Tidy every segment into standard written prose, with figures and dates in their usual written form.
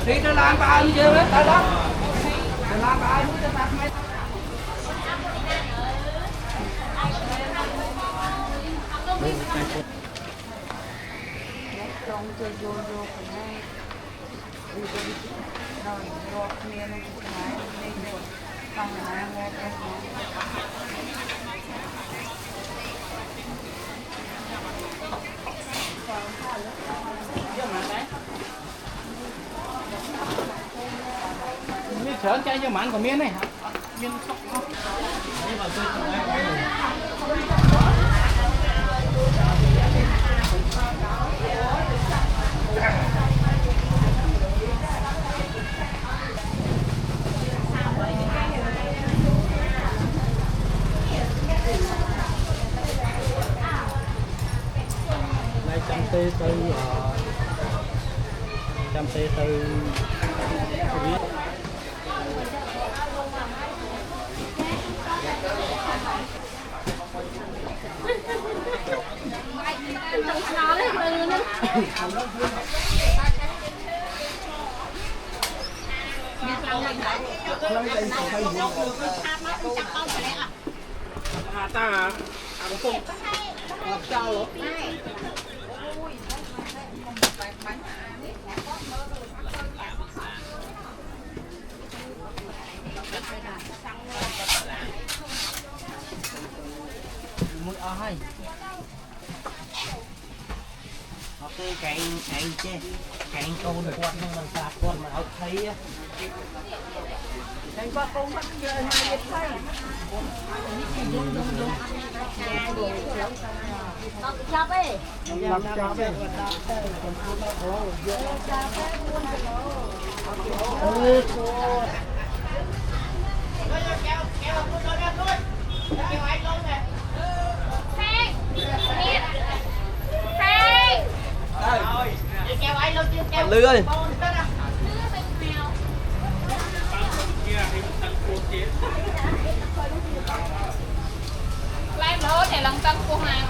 Khi nó làm bao nhiêu đó, tới đó. Nó làm bao nhiêu cho ta mấy. Trong chơi vô vô phần hai, đi đi rồi vô kia nó cũng phải đi đi, xong rồi ăn nghe cái Miếng chởn chay cho mặn của miếng này hả? Miếng sóc không? Đây trăm tê từ nó lên từ nữa. ta hả? Ăn không? Làm sao rồi? Muốn ai? Họ cứ cạnh chứ, cạnh câu được quạt nhưng mà sạp con mà họ thấy á. Cạnh qua con bắt giờ hay biết thấy. Chọc ấy. Chọc ấy. Lư ơi. Em đó thì lần tân của hàng.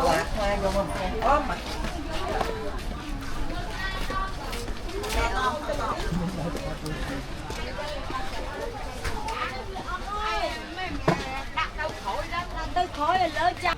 Lạc hai không không? Ốm mà. Tôi khói là lớn chắc.